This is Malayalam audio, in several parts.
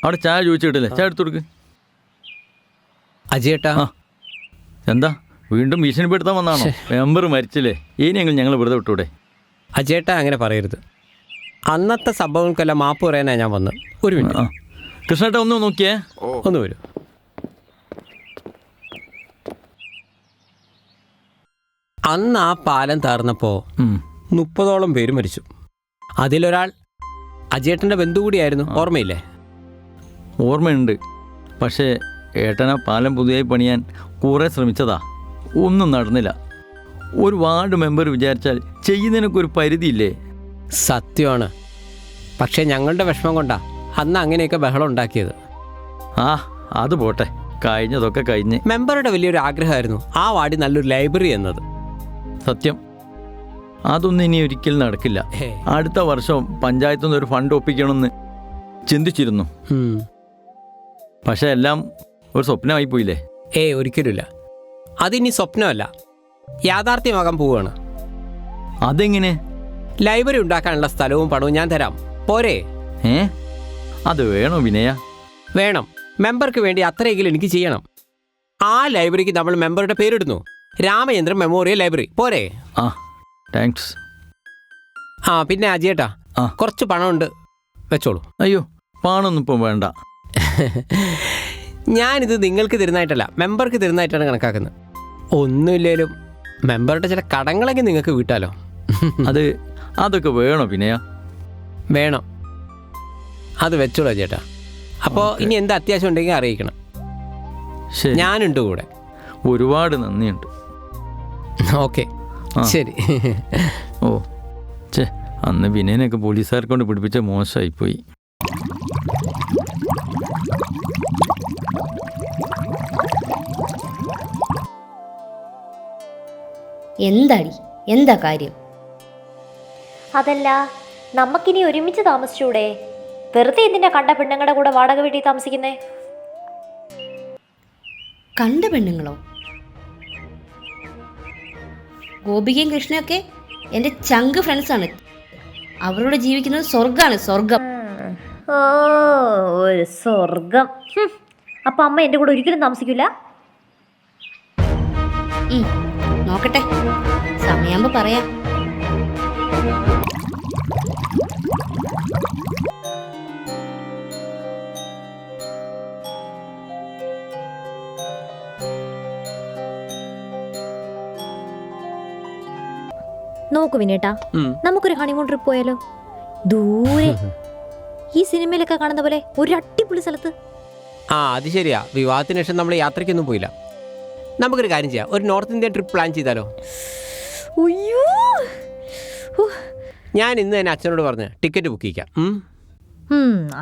അവിടെ ചായ ചോദിച്ചിട്ടില്ലേ? ചായ എടുത്തു കൊടുക്ക്. അജയേട്ടാ, എന്താ വീണ്ടും ഭീഷണിപ്പെടുത്താൻ വന്നാണോ? മെമ്പർ മരിച്ചില്ലേ, ഇനിയെങ്കിലും ഞങ്ങൾ വെറുതെ വിട്ടൂടെ? അജയേട്ടാ അങ്ങനെ പറയരുത്. അന്നത്തെ സംഭവങ്ങൾക്കെല്ലാം മാപ്പ് പറയാനാണ് ഞാൻ വന്നത്. ഒരു മിനിറ്റ്. കൃഷ്ണേട്ടാ ഒന്ന് നോക്കിയേ. ഒന്ന് വരൂ. അന്ന് ആ പാലം താർന്നപ്പോൾ 30ഓളം പേര് മരിച്ചു. അതിലൊരാൾ അജയേട്ടൻ്റെ ബന്ധു കൂടിയായിരുന്നു. ഓർമ്മയില്ലേ? ഓർമ്മയുണ്ട്. പക്ഷേ ഏട്ടനാ പാലം പുതിയതായി പണിയാൻ കുറേ ശ്രമിച്ചതാ, ഒന്നും നടന്നില്ല. ഒരു വാർഡ് മെമ്പർ വിചാരിച്ചാൽ ചെയ്യുന്നതിനൊക്കെ ഒരു പരിധിയില്ലേ? സത്യമാണ്. പക്ഷേ ഞങ്ങളുടെ വിഷമം കൊണ്ടാ അന്ന് അങ്ങനെയൊക്കെ ബഹളം ഉണ്ടാക്കിയത്. അത് പോട്ടെ, കഴിഞ്ഞതൊക്കെ കഴിഞ്ഞ്. മെമ്പറുടെ വലിയൊരു ആഗ്രഹമായിരുന്നു ആ വാർഡിൽ നല്ലൊരു ലൈബ്രറി എന്നത്. സത്യം, അതൊന്നും ഇനി ഒരിക്കലും നടക്കില്ല. അടുത്ത വർഷം പഞ്ചായത്തു നിന്ന് ഒരു ഫണ്ട് ഒപ്പിക്കണമെന്ന് ചിന്തിച്ചിരുന്നു. പക്ഷെ എല്ലാം ഒരു സ്വപ്നമായി പോയില്ലേ? ഒരിക്കലുമില്ല. അതിനി സ്വപ്നമല്ല, യാഥാർത്ഥ്യമാകാൻ പോവുകയാണ്. അതെങ്ങനെ? ലൈബ്രറി ഉണ്ടാക്കാനുള്ള സ്ഥലവും പണവും ഞാൻ തരാം, പോരെ? അത് വേണോ വിനയ? വേണം. മെമ്പർക്ക് വേണ്ടി അത്രയെങ്കിലും എനിക്ക് ചെയ്യണം. ആ ലൈബ്രറിക്ക് നമ്മൾ മെമ്പറുടെ പേരിടുന്നു, രാമചന്ദ്രൻ മെമ്മോറിയൽ ലൈബ്രറി, പോരെ? താങ്ക്സ്. പിന്നെ അജയേട്ടാ, കുറച്ച് പണമുണ്ട്, വെച്ചോളൂ. അയ്യോ, പണമൊന്നും ഇപ്പം വേണ്ട. ഞാനിത് നിങ്ങൾക്ക് തരുന്നതായിട്ടല്ല, മെമ്പർക്ക് തരുന്നതായിട്ടാണ് കണക്കാക്കുന്നത്. ഒന്നുമില്ലേലും മെമ്പറുടെ ചില കടങ്ങളൊക്കെ നിങ്ങൾക്ക് വീട്ടാലോ. അതൊക്കെ വേണോ വിനയ? വേണം. അത് വെച്ചോളൂ ചേട്ടാ. അപ്പോൾ ഇനി എന്താ അത്യാവശ്യം ഉണ്ടെങ്കിൽ അറിയിക്കണം. ഞാനുണ്ട് കൂടെ. ഒരുപാട് നന്ദിയുണ്ട്. ഓക്കെ, ശരി. അന്ന് വിനയനൊക്കെ പോലീസുകാരെ കൊണ്ട് പിടിപ്പിച്ച മോശമായിപ്പോയി. എന്താ കാര്യം? അതല്ല, നമുക്കിനി ഒരുമിച്ച് താമസിച്ചൂടെ? വെറുതെ എന്തിനാ കണ്ട പെണ്ണുങ്ങളുടെ കൂടെ വാടക വീട്ടിൽ താമസിക്കുന്നേ? കണ്ട പെണ്ണുങ്ങളോ? ഗോപികയും കൃഷ്ണയൊക്കെ എൻ്റെ ചങ്ക് ഫ്രണ്ട്സാണ്. അവരോട് ജീവിക്കുന്നത് സ്വർഗമാണ്, സ്വർഗം. ഒരു സ്വർഗം. അപ്പൊ അമ്മ എൻ്റെ കൂടെ ഒരിക്കലും താമസിക്കില്ല? നോക്കട്ടെ, സമയാകുമ്പോ പറയാം. നോക്കു വിനേട്ടാ, നമുക്കൊരു ഹണിമൂൺ ട്രിപ്പ് പോയാലോ? ദൂരെ, ഈ സിനിമയിലൊക്കെ കാണുന്ന പോലെ ഒരു അടിപൊളി സ്ഥലത്ത്. അത് ശരിയാ. വിവാഹത്തിന് ശേഷം നമ്മൾ യാത്രയ്ക്കൊന്നും പോയില്ല. നമുക്കൊരു കാര്യം ചെയ്യാം, ഒരു നോർത്ത് ഇന്ത്യൻ ട്രിപ്പ് പ്ലാൻ ചെയ്താലോ? ഞാൻ ഇന്ന് തന്നെ അച്ഛനോട് പറഞ്ഞ് ടിക്കറ്റ് ബുക്ക് ചെയ്യാം.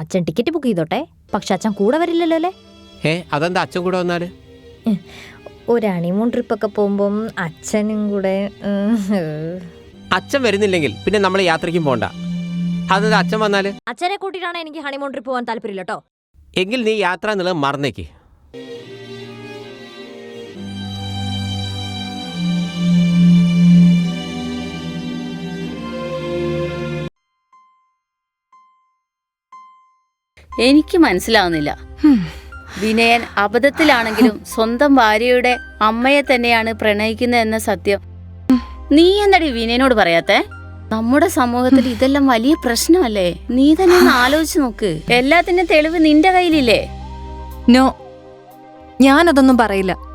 അച്ഛൻ ടിക്കറ്റ് ബുക്ക് ചെയ്തോട്ടെ, പക്ഷെ അച്ഛൻ കൂടെ വരില്ലല്ലോ അല്ലേ? അതെന്താ അച്ഛൻ കൂടെ വന്നാല്? ഒരു ഹണിമൂൺ ട്രിപ്പൊക്കെ പോകുമ്പം അച്ഛനും കൂടെ. അച്ഛൻ വരുന്നില്ലെങ്കിൽ പിന്നെ നമ്മൾ യാത്രയ്ക്കും പോണ്ട. അതെന്താ അച്ഛൻ വന്നാല്? അച്ഛനെ കൂട്ടിയിട്ടാണ് എനിക്ക് ഹണിമൂൺ ട്രിപ്പ് പോകാൻ താല്പര്യമില്ല കേട്ടോ. എങ്കിൽ നീ യാത്ര എന്നുള്ളത് മറന്നേക്ക്. എനിക്ക് മനസ്സിലാവുന്നില്ല. വിനയൻ അബദ്ധത്തിലാണെങ്കിലും സ്വന്തം ഭാര്യയുടെ അമ്മയെ തന്നെയാണ് പ്രണയിക്കുന്നത് എന്ന സത്യം നീ എന്നടി വിനയനോട് പറയാത്തെ? നമ്മുടെ സമൂഹത്തിൽ ഇതെല്ലാം വലിയ പ്രശ്നമല്ലേ? നീ തന്നെ ഒന്ന് ആലോചിച്ച് നോക്ക്. എല്ലാത്തിനും തെളിവ് നിന്റെ കയ്യിലില്ലേ? നോ, ഞാനതൊന്നും പറയില്ല.